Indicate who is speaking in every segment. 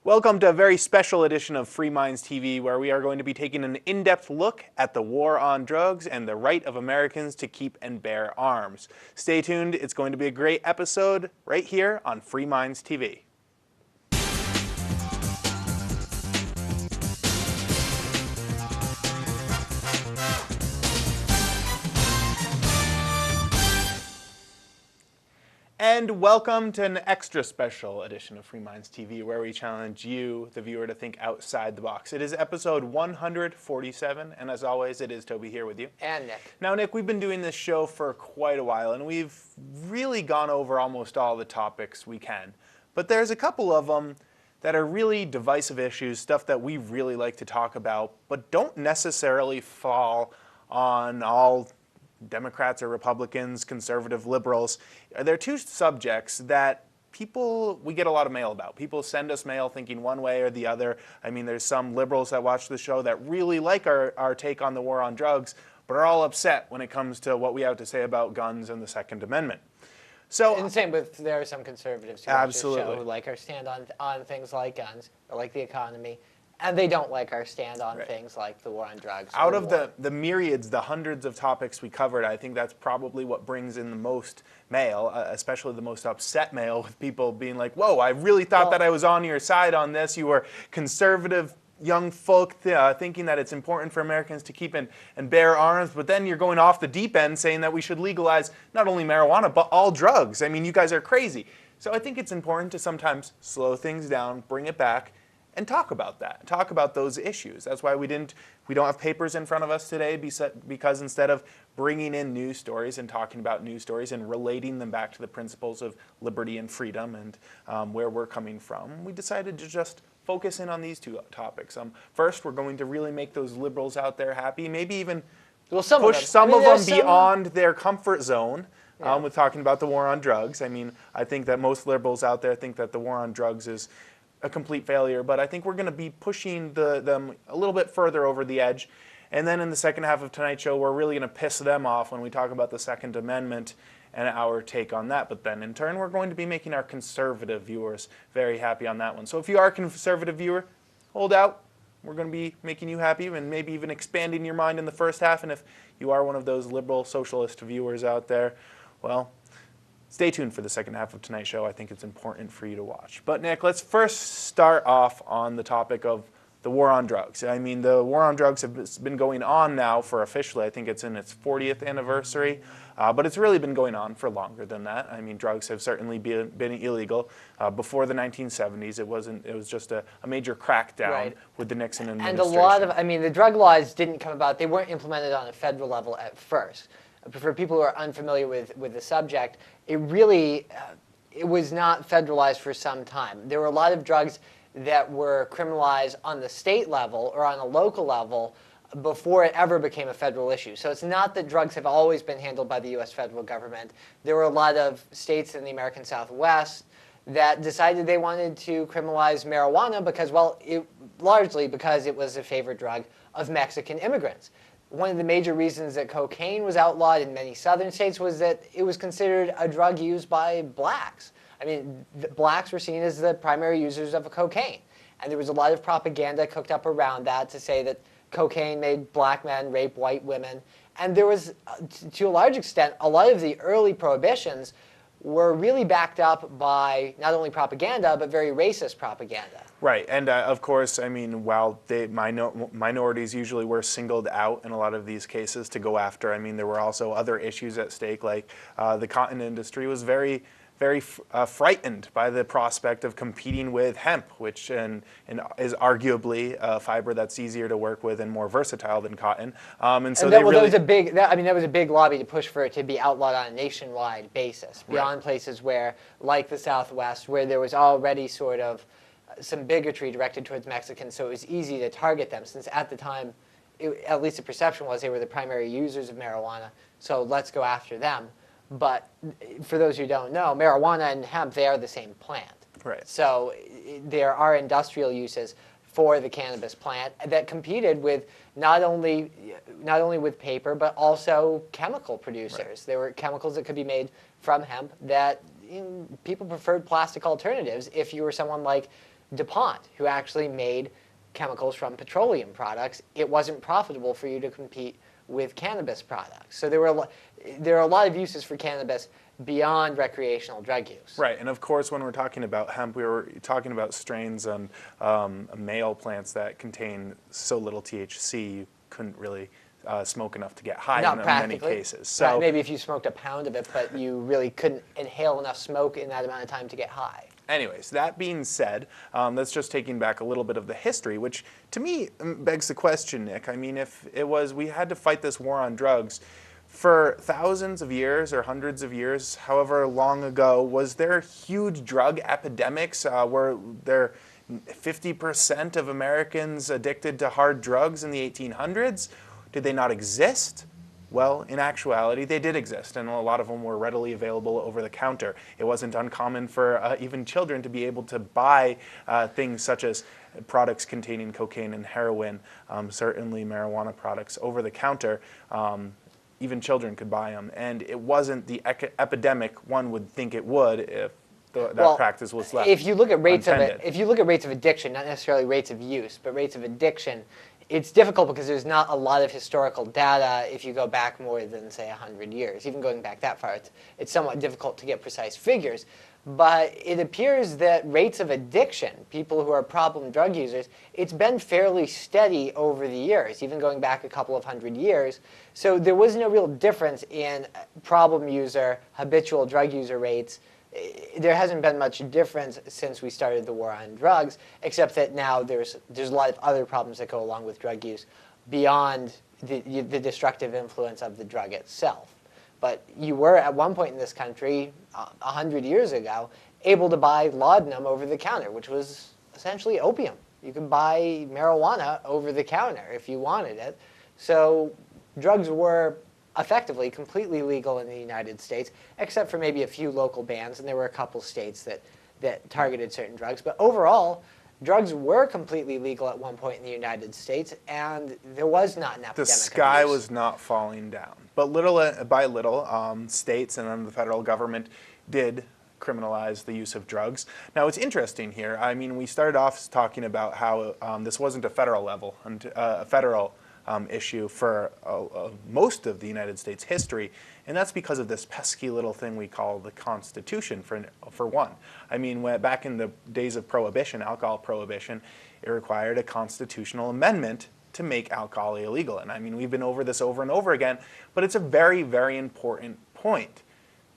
Speaker 1: Welcome to a very special edition of Free Minds TV, where we are going to be taking an in-depth look at the war on drugs and the right of Americans to keep and bear arms. Stay tuned, it's going to be a great episode right here on Free Minds TV. And welcome to an extra special edition of Free Minds TV, where we challenge you, the viewer, to think outside the box. It is episode 147, and as always, it is Toby here with you.
Speaker 2: And Nick.
Speaker 1: Now, Nick, we've been doing this show for quite a while, and we've really gone over almost all the topics we can. But there's a couple of them that are really divisive issues, stuff that we really like to talk about, but don't necessarily fall on all Democrats or Republicans, conservative, liberals. There are two subjects that we get a lot of mail about. People send us mail thinking one way or the other. I mean, there's some liberals that watch the show that really like our take on the war on drugs, but are all upset when it comes to what we have to say about guns and the Second Amendment. So,
Speaker 2: and same with, there are some conservatives who watch this show who like our stand on things like guns or like the economy. And they don't like our stand on things like the war on drugs.
Speaker 1: Out of the myriads, the hundreds of topics we covered, I think that's probably what brings in the most mail, especially the most upset mail, with people being like, whoa, I really thought that I was on your side on this. You were conservative young folk thinking that it's important for Americans to keep and bear arms, but then you're going off the deep end saying that we should legalize not only marijuana, but all drugs. I mean, you guys are crazy. So I think it's important to sometimes slow things down, bring it back, and talk about that, talk about those issues. That's why we don't have papers in front of us today, because instead of bringing in news stories and talking about news stories and relating them back to the principles of liberty and freedom and where we're coming from, we decided to just focus in on these two topics. First, we're going to really make those liberals out there happy, maybe even push some of them beyond their comfort zone. With talking about the war on drugs. I mean, I think that most liberals out there think that the war on drugs is a complete failure, but I think we're going to be pushing them a little bit further over the edge. And then in the second half of tonight's show, we're really going to piss them off when we talk about the Second Amendment and our take on that. But then in turn, we're going to be making our conservative viewers very happy on that one. So if you are a conservative viewer, hold out. We're going to be making you happy and maybe even expanding your mind in the first half. And if you are one of those liberal socialist viewers out there, well, stay tuned for the second half of tonight's show. I think it's important for you to watch. But Nick, let's first start off on the topic of the war on drugs. I mean, the war on drugs has been going on now for officially, I think it's in its 40th anniversary, but it's really been going on for longer than that. I mean, drugs have certainly been illegal. Before the 1970s, it was just a major crackdown with the Nixon administration.
Speaker 2: And a lot of, I mean, the drug laws didn't come about, they weren't implemented on a federal level at first. For people who are unfamiliar with the subject, it was not federalized for some time. There were a lot of drugs that were criminalized on the state level or on a local level before it ever became a federal issue. So it's not that drugs have always been handled by the U.S. federal government. There were a lot of states in the American Southwest that decided they wanted to criminalize marijuana because, well, largely because it was a favorite drug of Mexican immigrants. One of the major reasons that cocaine was outlawed in many southern states was that it was considered a drug used by blacks. I mean, blacks were seen as the primary users of cocaine. And there was a lot of propaganda cooked up around that to say that cocaine made black men rape white women. And there was, to a large extent, a lot of the early prohibitions were really backed up by not only propaganda, but very racist propaganda.
Speaker 1: Right, and of course, I mean, while minorities usually were singled out in a lot of these cases to go after, I mean, there were also other issues at stake, like the cotton industry was very frightened by the prospect of competing with hemp, which is arguably a fiber that's easier to work with and more versatile than cotton. And so that was a big lobby to push for it to be outlawed on a nationwide basis, beyond places where, like the Southwest, where there was already sort of some bigotry directed towards Mexicans, so it was easy to target them, since at the time, at least the perception was they were the primary users of marijuana, so let's go after them. But for those who don't know, marijuana and hemp, they are the same plant. Right.
Speaker 2: So there are industrial uses for the cannabis plant that competed with not only with paper, but also chemical producers. There were chemicals that could be made from hemp that people preferred plastic alternatives if you were someone like DuPont, who actually made chemicals from petroleum products. It wasn't profitable for you to compete with cannabis products. So there are a lot of uses for cannabis beyond recreational drug use.
Speaker 1: Right, and of course when we're talking about hemp, we were talking about strains on male plants that contain so little THC you couldn't really smoke enough to get high in many cases. So
Speaker 2: maybe if you smoked a pound of it, but you really couldn't inhale enough smoke in that amount of time to get high.
Speaker 1: anyways, that being said, that's just taking back a little bit of the history, which to me begs the question, Nick. I mean, if it was, we had to fight this war on drugs for thousands of years or hundreds of years, however long ago, was there huge drug epidemics? Were there 50% of Americans addicted to hard drugs in the 1800s? Did they not exist? Well, in actuality, they did exist, and a lot of them were readily available over the counter. It wasn't uncommon for even children to be able to buy things such as products containing cocaine and heroin, certainly marijuana products over the counter. Even children could buy them, and it wasn't the epidemic one would think it would if that practice was left
Speaker 2: if you look at rates
Speaker 1: untended.
Speaker 2: if you look at rates of addiction, not necessarily rates of use, but rates of addiction, it's difficult because there's not a lot of historical data if you go back more than, say, 100 years. Even going back that far, it's somewhat difficult to get precise figures. But it appears that rates of addiction, people who are problem drug users, it's been fairly steady over the years, even going back a couple of 100 years. So there was no real difference in problem user, habitual drug user rates. There hasn't been much difference since we started the war on drugs, except that now there's a lot of other problems that go along with drug use beyond the destructive influence of the drug itself. But you were, at one point in this country, 100 years ago, able to buy laudanum over the counter, which was essentially opium. You could buy marijuana over the counter if you wanted it. So drugs were effectively completely legal in the United States, except for maybe a few local bans, and there were a couple states that targeted certain drugs. But overall, drugs were completely legal at one point in the United States, and there was not an epidemic.
Speaker 1: The sky was not falling down. But little by little, states and then the federal government did criminalize the use of drugs. Now, it's interesting here. I mean, we started off talking about how this wasn't a federal level, a federal issue for most of the United States history, and that's because of this pesky little thing we call the Constitution, for one. I mean, back in the days of Prohibition, alcohol prohibition, it required a constitutional amendment to make alcohol illegal. And I mean, we've been over this over and over again, but it's a very, very important point.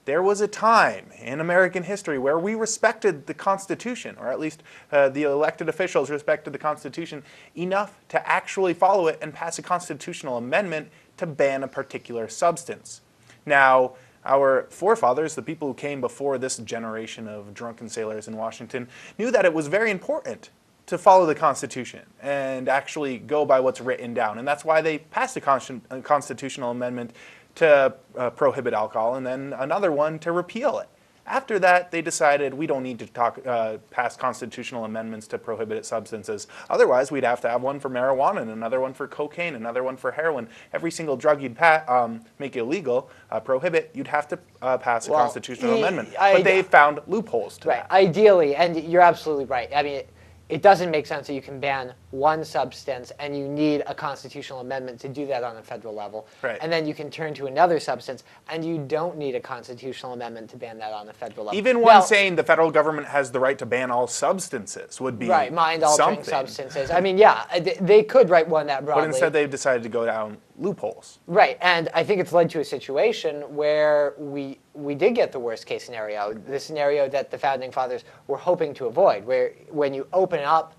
Speaker 1: There was a time in American history where we respected the Constitution, or at least the elected officials respected the Constitution enough to actually follow it and pass a constitutional amendment to ban a particular substance. Now, our forefathers, the people who came before this generation of drunken sailors in Washington, knew that it was very important to follow the Constitution and actually go by what's written down. And that's why they passed a constitutional amendment to prohibit alcohol, and then another one to repeal it. After that, they decided we don't need to pass constitutional amendments to prohibit substances. Otherwise, we'd have to have one for marijuana and another one for cocaine, another one for heroin. Every single drug you'd make illegal, prohibit, you'd have to pass a constitutional amendment. But they found loopholes to that.
Speaker 2: Ideally, and you're absolutely right. I mean, it doesn't make sense that you can ban one substance and you need a constitutional amendment to do that on a federal level.
Speaker 1: Right.
Speaker 2: And then you can turn to another substance and you don't need a constitutional amendment to ban that on a federal level.
Speaker 1: Even one saying the federal government has the right to ban all substances would be
Speaker 2: mind-altering substances. I mean, yeah, they could write one that broadly.
Speaker 1: But instead they've decided to go down loopholes.
Speaker 2: Right, and I think it's led to a situation where we did get the worst case scenario, the scenario that the Founding Fathers were hoping to avoid, where when you open up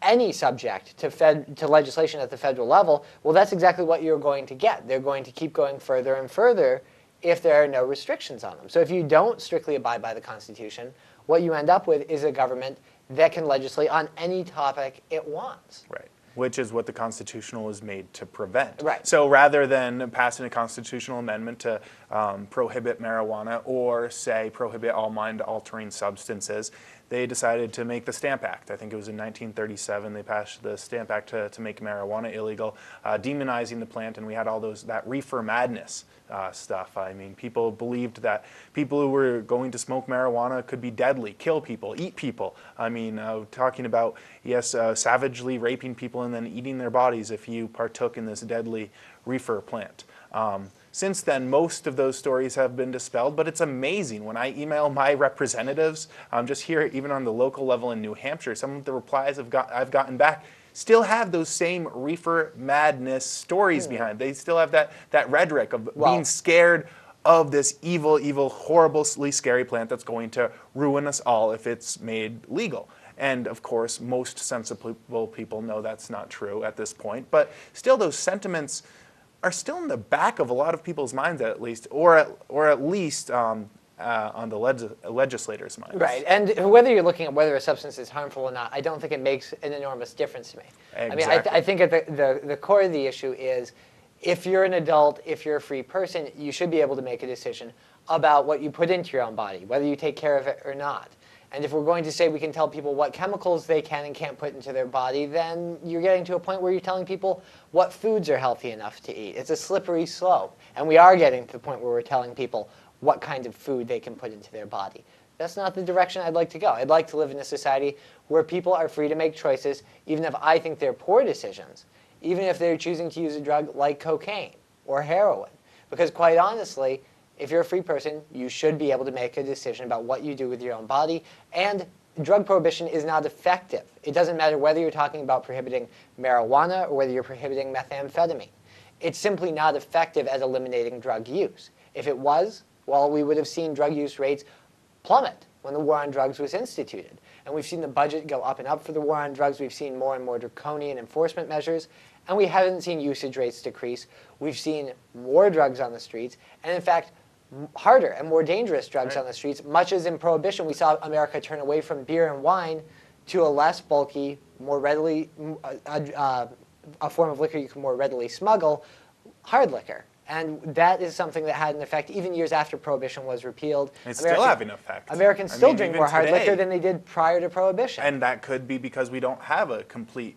Speaker 2: any subject to legislation at the federal level, well, that's exactly what you're going to get. They're going to keep going further and further if there are no restrictions on them. So if you don't strictly abide by the Constitution, what you end up with is a government that can legislate on any topic it wants.
Speaker 1: Right. Which is what the Constitution was made to prevent.
Speaker 2: Right.
Speaker 1: So rather than passing a constitutional amendment to prohibit marijuana or, say, prohibit all mind-altering substances, they decided to make the Stamp Act. I think it was in 1937 they passed the Stamp Act to make marijuana illegal, demonizing the plant, and we had all that reefer madness stuff. I mean, people believed that people who were going to smoke marijuana could be deadly, kill people, eat people. I mean, talking about, yes, savagely raping people and then eating their bodies if you partook in this deadly reefer plant. Since then, most of those stories have been dispelled, but it's amazing. When I email my representatives, just here, even on the local level in New Hampshire, some of the replies I've gotten back still have those same reefer madness stories behind. They still have that rhetoric of being scared of this evil, horribly scary plant that's going to ruin us all if it's made legal. And of course, most sensible people know that's not true at this point, but still those sentiments are still in the back of a lot of people's minds, at least, or at least on the legislators' minds.
Speaker 2: Right, and whether you're looking at whether a substance is harmful or not, I don't think it makes an enormous difference to me.
Speaker 1: Exactly.
Speaker 2: I mean, I think at the core of the issue is, if you're an adult, if you're a free person, you should be able to make a decision about what you put into your own body, whether you take care of it or not. And if we're going to say we can tell people what chemicals they can and can't put into their body, then you're getting to a point where you're telling people what foods are healthy enough to eat. It's a slippery slope. And we are getting to the point where we're telling people what kind of food they can put into their body. That's not the direction I'd like to go. I'd like to live in a society where people are free to make choices, even if I think they're poor decisions, even if they're choosing to use a drug like cocaine or heroin. Because quite honestly, if you're a free person, you should be able to make a decision about what you do with your own body. And drug prohibition is not effective. It doesn't matter whether you're talking about prohibiting marijuana or whether you're prohibiting methamphetamine. It's simply not effective at eliminating drug use. If it was, well, we would have seen drug use rates plummet when the war on drugs was instituted. And we've seen the budget go up and up for the war on drugs. We've seen more and more draconian enforcement measures. And we haven't seen usage rates decrease. We've seen more drugs on the streets. And in fact, harder and more dangerous drugs on the streets, much as in Prohibition we saw America turn away from beer and wine to a less bulky, more readily, a form of liquor you can more readily smuggle, hard liquor. And that is something that had an effect even years after Prohibition was repealed.
Speaker 1: It's still having an effect.
Speaker 2: Americans still drink more hard liquor than they did prior to Prohibition.
Speaker 1: And that could be because we don't have a complete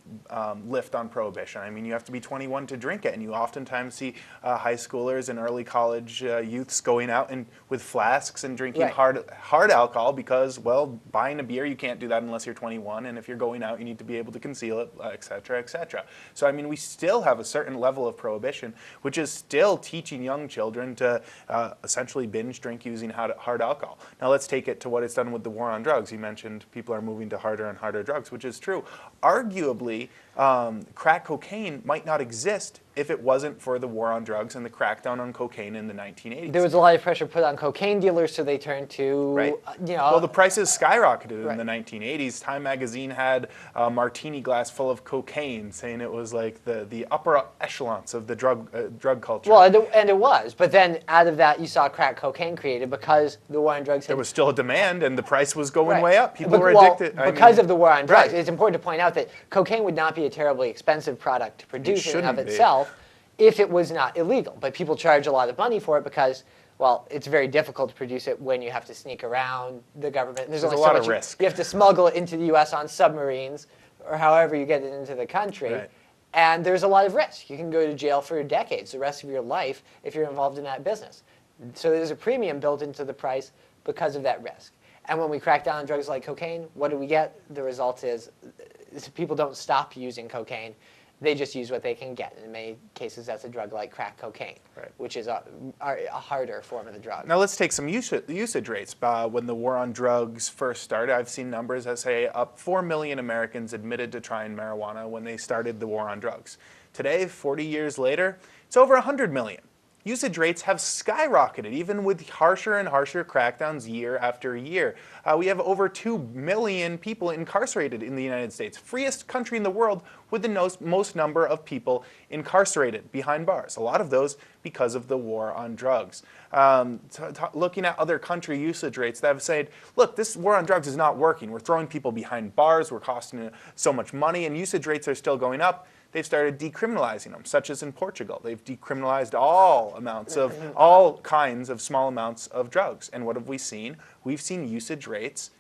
Speaker 1: lift on Prohibition. I mean, you have to be 21 to drink it, and you oftentimes see high schoolers and early college youths going out and with flasks and drinking hard alcohol because, well, buying a beer, you can't do that unless you're 21, and if you're going out, you need to be able to conceal it, et cetera, et cetera. So, I mean, we still have a certain level of Prohibition, which is still teaching young children to essentially binge drink using hard alcohol. Now let's take it to what it's done with the war on drugs. You mentioned people are moving to harder and harder drugs, which is true. Arguably, crack cocaine might not exist if it wasn't for the war on drugs and the crackdown on cocaine in the 1980s.
Speaker 2: There was a lot of pressure put on cocaine dealers, so they turned to,
Speaker 1: Well, the prices skyrocketed in the 1980s. Time magazine had a martini glass full of cocaine, saying it was like the upper echelons of the drug culture.
Speaker 2: Well, and it was. But then out of that, you saw crack cocaine created because the war on drugs had...
Speaker 1: There was still a demand, and the price was going way up. People were addicted.
Speaker 2: Because of the war on drugs. It's important to point out that cocaine would not be a terribly expensive product to produce in and of itself if it was not illegal. But people charge a lot of money for it because, well, it's very difficult to produce it when you have to sneak around the government. There's only
Speaker 1: a lot of risk.
Speaker 2: You have to smuggle it into the U.S. on submarines or however you get it into the country.
Speaker 1: Right.
Speaker 2: And there's a lot of risk. You can go to jail for decades, the rest of your life, if you're involved in that business. So there's a premium built into the price because of that risk. And when we crack down on drugs like cocaine, what do we get? The result is people don't stop using cocaine. They just use what they can get. In many cases, that's a drug like crack cocaine, which is a harder form of the drug.
Speaker 1: Now let's take some usage rates. When the war on drugs first started, I've seen numbers that say 4 million Americans admitted to trying marijuana when they started the war on drugs. Today, 40 years later, it's over 100 million. Usage rates have skyrocketed, even with harsher and harsher crackdowns year after year. We have over 2 million people incarcerated in the United States, freest country in the world with the most number of people incarcerated behind bars. A lot of those because of the war on drugs. Looking at other country usage rates that have said, look, this war on drugs is not working. We're throwing people behind bars, we're costing so much money, and usage rates are still going up. They've started decriminalizing them, such as in Portugal. They've decriminalized all kinds of small amounts of drugs. And what have we seen? We've seen usage rates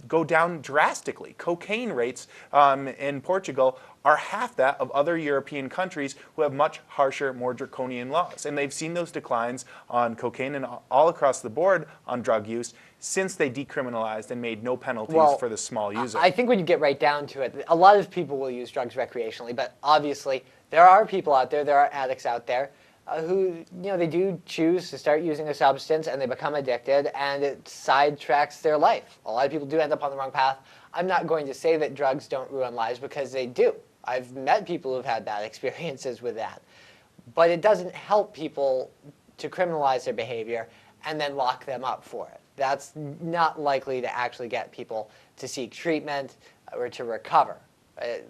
Speaker 1: go down drastically. Cocaine rates in Portugal are half that of other European countries who have much harsher, more draconian laws. And they've seen those declines on cocaine and all across the board on drug use since they decriminalized and made no penalties for the small user.
Speaker 2: I think when you get right down to it, a lot of people will use drugs recreationally, but obviously there are people out there, there are addicts out there who, they do choose to start using a substance and they become addicted and it sidetracks their life. A lot of people do end up on the wrong path. I'm not going to say that drugs don't ruin lives because they do. I've met people who've had bad experiences with that. But it doesn't help people to criminalize their behavior and then lock them up for it. That's not likely to actually get people to seek treatment or to recover.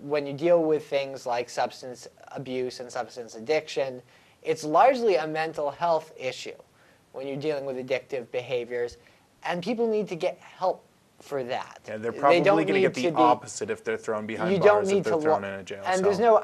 Speaker 2: When you deal with things like substance abuse and substance addiction, it's largely a mental health issue when you're dealing with addictive behaviors, and people need to get help for that.
Speaker 1: Yeah, they're probably going to get the opposite if they're thrown behind bars, if they're thrown in a jail cell.
Speaker 2: And there's no,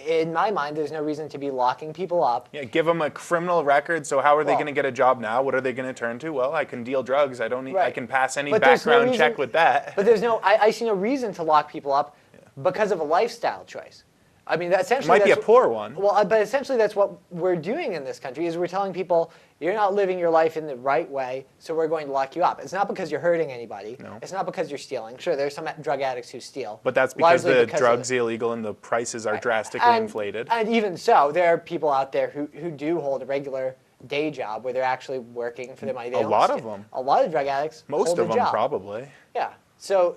Speaker 2: in my mind, there's no reason to be locking people up.
Speaker 1: Yeah, give them a criminal record, so how are they going to get a job now? What are they going to turn to? Well, I can deal drugs. I don't need. I can pass any background check with that.
Speaker 2: But there's I see no reason to lock people up because of a lifestyle choice. I mean, essentially,
Speaker 1: it might be a poor one.
Speaker 2: Well, but essentially, that's what we're doing in this country. Is we're telling people you're not living your life in the right way, so we're going to lock you up. It's not because you're hurting anybody.
Speaker 1: No.
Speaker 2: It's not because you're stealing. Sure, there's some drug addicts who steal.
Speaker 1: But that's because the drug's illegal and the prices are drastically inflated.
Speaker 2: And even so, there are people out there who do hold a regular day job where they're actually working for their money.
Speaker 1: A lot of them.
Speaker 2: A lot of drug addicts.
Speaker 1: Most of them, probably.
Speaker 2: Yeah. So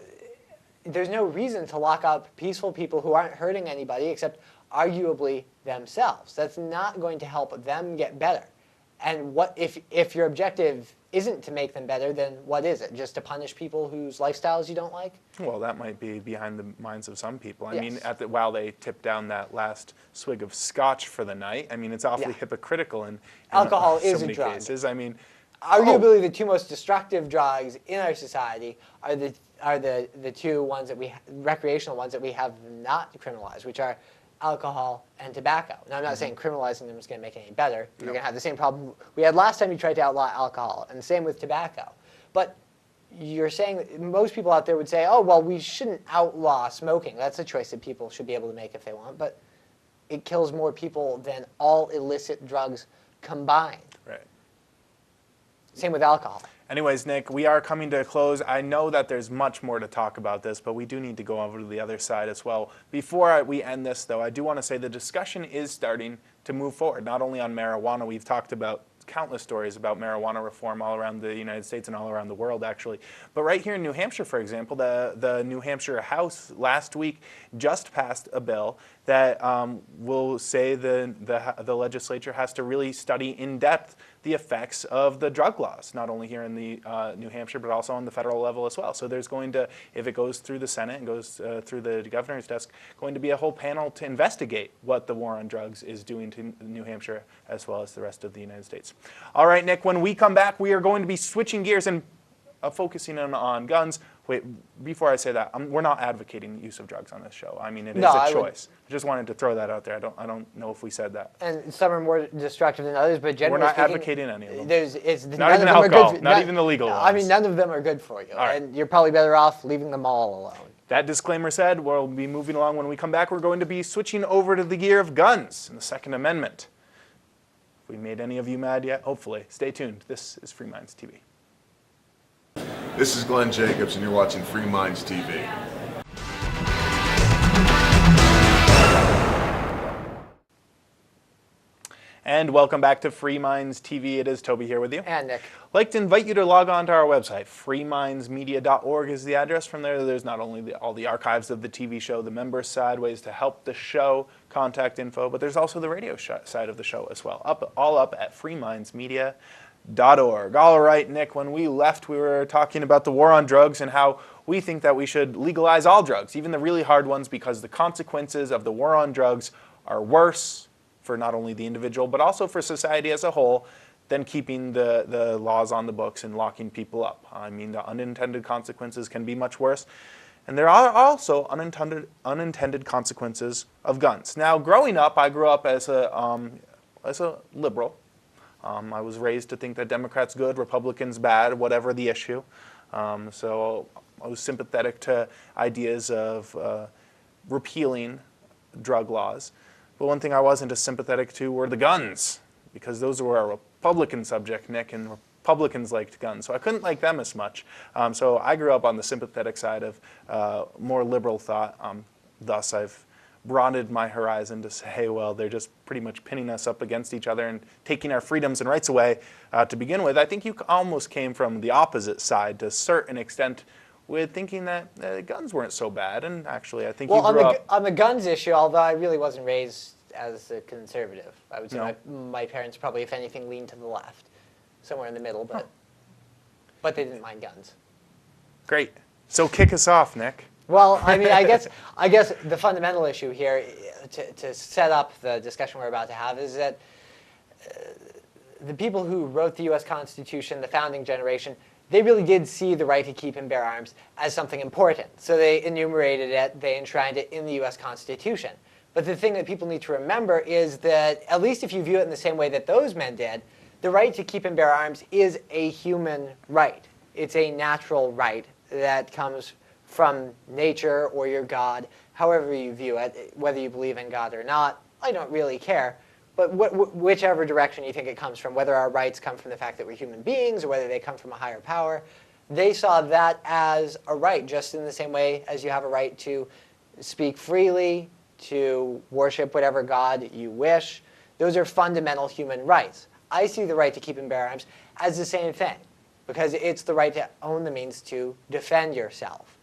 Speaker 2: there's no reason to lock up peaceful people who aren't hurting anybody except arguably themselves. That's not going to help them get better. And what if your objective isn't to make them better, then what is it? Just to punish people whose lifestyles you don't like?
Speaker 1: Well, that might be behind the minds of some people. I
Speaker 2: Yes.
Speaker 1: mean, while they tip down that last swig of scotch for the night, I mean, it's awfully hypocritical in
Speaker 2: alcohol
Speaker 1: so
Speaker 2: is
Speaker 1: many
Speaker 2: a drug.
Speaker 1: cases. I mean,
Speaker 2: arguably the two most destructive drugs in our society are the two ones that recreational ones that we have not criminalized, which are alcohol and tobacco. Now, I'm not saying criminalizing them is going to make it any better. You're going to have the same problem we had last time you tried to outlaw alcohol, and the same with tobacco. But you're saying that most people out there would say, oh, well, we shouldn't outlaw smoking. That's a choice that people should be able to make if they want. But it kills more people than all illicit drugs combined.
Speaker 1: right.
Speaker 2: Same with alcohol.
Speaker 1: Anyways, Nick, we are coming to a close. I know that there's much more to talk about this, but we do need to go over to the other side as well. Before we end this, though, I do want to say the discussion is starting to move forward, not only on marijuana. We've talked about countless stories about marijuana reform all around the United States and all around the world, actually. But right here in New Hampshire, for example, the New Hampshire House last week just passed a bill that will say the legislature has to really study in depth the effects of the drug laws, not only here in the New Hampshire, but also on the federal level as well. So there's going to, if it goes through the Senate and goes through the governor's desk, going to be a whole panel to investigate what the war on drugs is doing to New Hampshire as well as the rest of the United States. All right, Nick, when we come back, we are going to be switching gears and focusing on guns. Wait, before I say that, we're not advocating the use of drugs on this show. I mean, it is a choice. I just wanted to throw that out there. I don't know if we said that.
Speaker 2: And some are more destructive than others, but generally
Speaker 1: we're not
Speaker 2: speaking,
Speaker 1: advocating any of them.
Speaker 2: Not
Speaker 1: even alcohol, not even the legal ones.
Speaker 2: I mean, none of them are good for you,
Speaker 1: right.
Speaker 2: And you're probably better off leaving them all alone.
Speaker 1: That disclaimer said, we'll be moving along. When we come back, we're going to be switching over to the gear of guns and the Second Amendment. If we made any of you mad yet, hopefully. Stay tuned. This is Free Minds TV.
Speaker 3: This is Glenn Jacobs, and you're watching Free Minds TV.
Speaker 1: And welcome back to Free Minds TV. It is Toby here with you.
Speaker 2: And Nick.
Speaker 1: I'd like to invite you to log on to our website. freemindsmedia.org is the address. From there, there's not only all the archives of the TV show, the members side, ways to help the show, contact info, but there's also the radio side of the show as well. All up at freemindsmedia.org. All right, Nick, when we left, we were talking about the war on drugs and how we think that we should legalize all drugs, even the really hard ones, because the consequences of the war on drugs are worse for not only the individual, but also for society as a whole, than keeping the laws on the books and locking people up. I mean, the unintended consequences can be much worse. And there are also unintended consequences of guns. Now, growing up, I grew up as a liberal. I was raised to think that Democrats good, Republicans bad, whatever the issue. So I was sympathetic to ideas of repealing drug laws. But one thing I wasn't as sympathetic to were the guns, because those were a Republican subject, Nick, and Republicans liked guns. So I couldn't like them as much. So I grew up on the sympathetic side of more liberal thought. Thus, I've broadened my horizon to say, well, they're just pretty much pinning us up against each other and taking our freedoms and rights away to begin with. I think you almost came from the opposite side to a certain extent, with thinking that guns weren't so bad. And actually, I think you grew up
Speaker 2: on the guns issue, although I really wasn't raised as a conservative. I would say
Speaker 1: No.
Speaker 2: my parents probably, if anything, leaned to the left, somewhere in the middle, but they didn't mind guns.
Speaker 1: Great. So kick us off, Nick.
Speaker 2: Well, I mean, I guess the fundamental issue here, to set up the discussion we're about to have, is that the people who wrote the U.S. Constitution, the founding generation, they really did see the right to keep and bear arms as something important. So they enumerated it, they enshrined it in the U.S. Constitution. But the thing that people need to remember is that, at least if you view it in the same way that those men did, the right to keep and bear arms is a human right. It's a natural right that comes from nature or your God, however you view it, whether you believe in God or not, I don't really care. But whichever direction you think it comes from, whether our rights come from the fact that we're human beings or whether they come from a higher power, they saw that as a right, just in the same way as you have a right to speak freely, to worship whatever God you wish. Those are fundamental human rights. I see the right to keep and bear arms as the same thing, because it's the right to own the means to defend yourself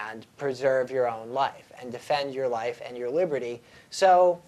Speaker 2: and preserve your own life and defend your life and your liberty. So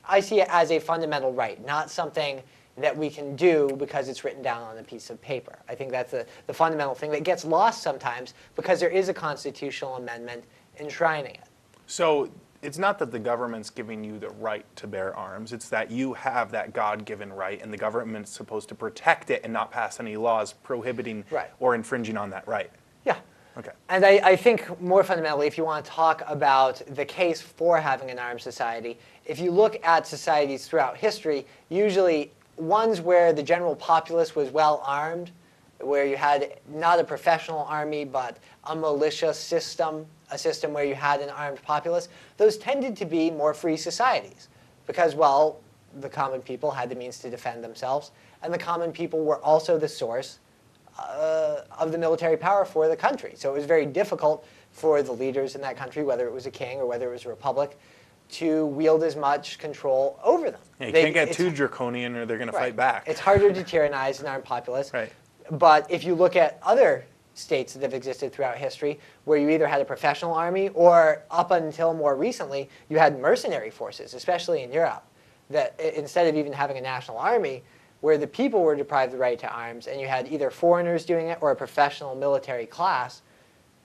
Speaker 2: I see it as a fundamental right, not something that we can do because it's written down on a piece of paper. I think that's the fundamental thing that gets lost sometimes because there is a constitutional amendment enshrining it.
Speaker 1: So it's not that the government's giving you the right to bear arms. It's that you have that God-given right, and the government's supposed to protect it and not pass any laws prohibiting or infringing on that right.
Speaker 2: Yeah.
Speaker 1: Okay.
Speaker 2: And I think more fundamentally, if you want to talk about the case for having an armed society, if you look at societies throughout history, usually ones where the general populace was well armed, where you had not a professional army but a militia system, a system where you had an armed populace, those tended to be more free societies because, well, the common people had the means to defend themselves, and the common people were also the source of the military power for the country. So it was very difficult for the leaders in that country, whether it was a king or whether it was a republic, to wield as much control over them.
Speaker 1: Yeah, you can't get too draconian or they're going to fight back.
Speaker 2: It's harder to tyrannize an armed populace.
Speaker 1: Right.
Speaker 2: But if you look at other states that have existed throughout history, where you either had a professional army or up until more recently, you had mercenary forces, especially in Europe, that instead of even having a national army, where the people were deprived the right to arms, and you had either foreigners doing it or a professional military class,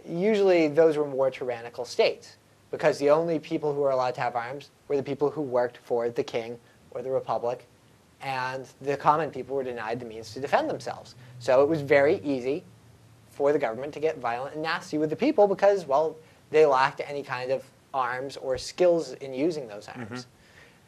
Speaker 2: usually those were more tyrannical states, because the only people who were allowed to have arms were the people who worked for the king or the republic, and the common people were denied the means to defend themselves. So it was very easy for the government to get violent and nasty with the people because, well, they lacked any kind of arms or skills in using those arms. Mm-hmm.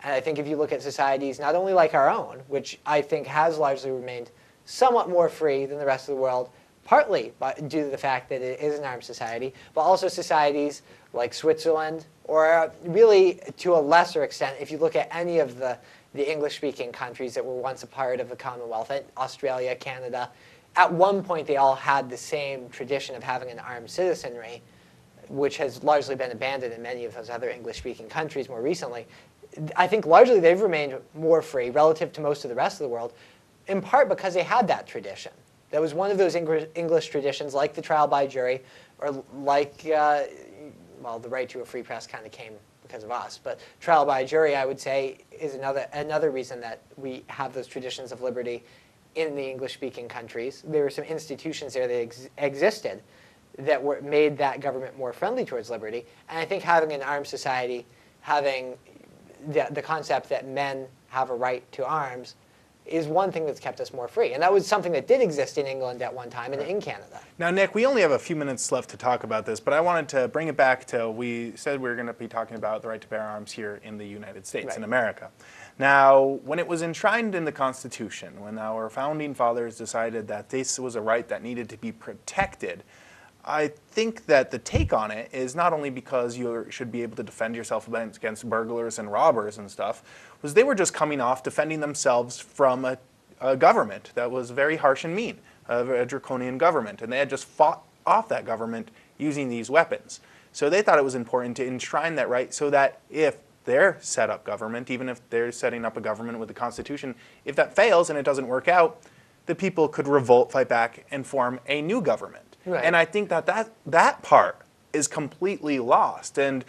Speaker 2: And I think if you look at societies not only like our own, which I think has largely remained somewhat more free than the rest of the world, partly due to the fact that it is an armed society, but also societies like Switzerland, or really to a lesser extent, if you look at any of the English-speaking countries that were once a part of the Commonwealth, Australia, Canada, at one point they all had the same tradition of having an armed citizenry, which has largely been abandoned in many of those other English-speaking countries more recently. I think largely they've remained more free relative to most of the rest of the world, in part because they had that tradition. That was one of those English traditions, like the trial by jury, or like, well, the right to a free press kind of came because of us. But trial by jury, I would say, is another reason that we have those traditions of liberty in the English-speaking countries. There were some institutions there that existed that made that government more friendly towards liberty. And I think having an armed society, having the concept that men have a right to arms is one thing that's kept us more free. And that was something that did exist in England at one time and in Canada.
Speaker 1: Now, Nick, we only have a few minutes left to talk about this, but I wanted to bring it back to, we said we were going to be talking about the right to bear arms here in the United States, in America. Now, when it was enshrined in the Constitution, when our founding fathers decided that this was a right that needed to be protected, I think that the take on it is not only because you should be able to defend yourself against burglars and robbers and stuff, was they were just coming off defending themselves from a government that was very harsh and mean, a draconian government, and they had just fought off that government using these weapons. So they thought it was important to enshrine that right so that if their set up government, even if they're setting up a government with a constitution, if that fails and it doesn't work out, the people could revolt, fight back, and form a new government.
Speaker 2: Right.
Speaker 1: And I think that part is completely lost. And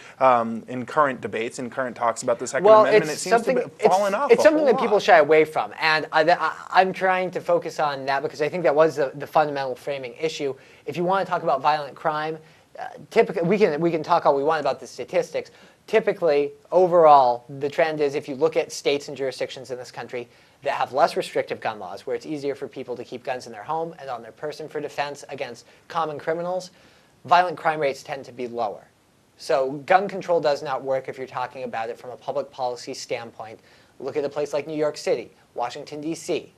Speaker 1: in current debates, in current talks about the Second Amendment, it seems to have fallen off.
Speaker 2: It's something that people shy away from. And I'm trying to focus on that because I think that was the fundamental framing issue. If you want to talk about violent crime, typically we can talk all we want about the statistics. Typically, overall, the trend is if you look at states and jurisdictions in this country that have less restrictive gun laws, where it's easier for people to keep guns in their home and on their person for defense against common criminals, violent crime rates tend to be lower. So gun control does not work if you're talking about it from a public policy standpoint. Look at a place like New York City, Washington, D.C.,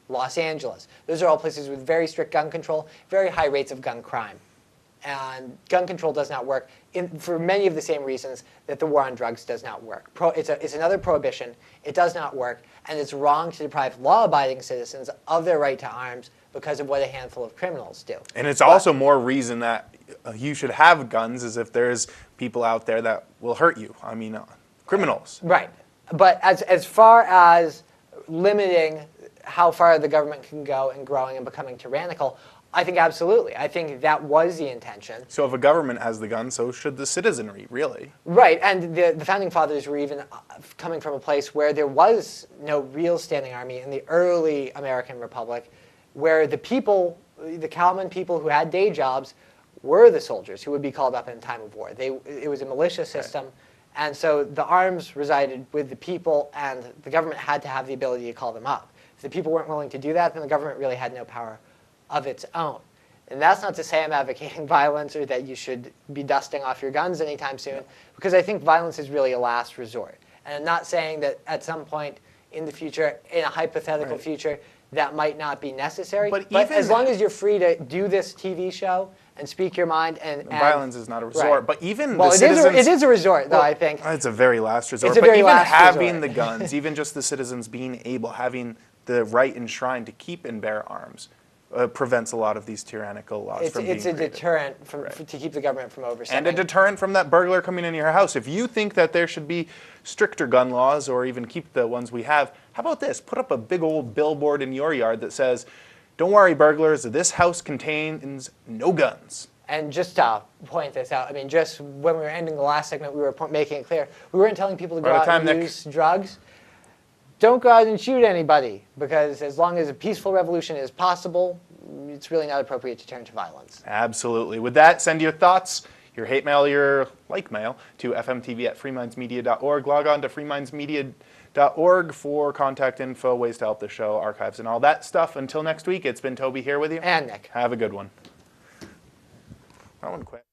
Speaker 2: Los Angeles. Those are all places with very strict gun control, very high rates of gun crime. And gun control does not work for many of the same reasons that the war on drugs does not work. It's another prohibition. It does not work. And it's wrong to deprive law-abiding citizens of their right to arms because of what a handful of criminals do.
Speaker 1: And it's also more reason that you should have guns is if there's people out there that will hurt you. I mean, criminals.
Speaker 2: Right. But as far as limiting how far the government can go in growing and becoming tyrannical, I think absolutely. I think that was the intention.
Speaker 1: So if a government has the gun, so should the citizenry, really.
Speaker 2: Right, and the Founding Fathers were even coming from a place where there was no real standing army in the early American Republic, where the people, the common people who had day jobs, were the soldiers who would be called up in time of war. It was a militia system, and so the arms resided with the people, and the government had to have the ability to call them up. If the people weren't willing to do that, then the government really had no power of its own. And that's not to say I'm advocating violence or that you should be dusting off your guns anytime soon, because I think violence is really a last resort. And I'm not saying that at some point in the future, in a hypothetical future, that might not be necessary. But as long as you're free to do this TV show and speak your mind, and
Speaker 1: violence is not a resort. Right. But even
Speaker 2: well,
Speaker 1: the citizens,
Speaker 2: it is a resort, though. I think
Speaker 1: it's a very last resort.
Speaker 2: It's a very
Speaker 1: even
Speaker 2: last
Speaker 1: having
Speaker 2: resort.
Speaker 1: the guns, even just the citizens being able, having the right enshrined to keep and bear arms, prevents a lot of these tyrannical laws from being created.
Speaker 2: It's a deterrent to keep the government from overstepping.
Speaker 1: And a deterrent from that burglar coming into your house. If you think that there should be stricter gun laws or even keep the ones we have, how about this? Put up a big old billboard in your yard that says, "Don't worry, burglars, this house contains no guns."
Speaker 2: And just to point this out, I mean, just when we were ending the last segment, we were making it clear. We weren't telling people to go out and use drugs. Don't go out and shoot anybody, because as long as a peaceful revolution is possible, it's really not appropriate to turn to violence.
Speaker 1: Absolutely. With that, send your thoughts, your hate mail, your like mail to fmtv@freemindsmedia.org. Log on to freemindsmedia.org for contact info, ways to help the show, archives, and all that stuff. Until next week, it's been Toby here with you.
Speaker 2: And Nick.
Speaker 1: Have a good one. That one quick.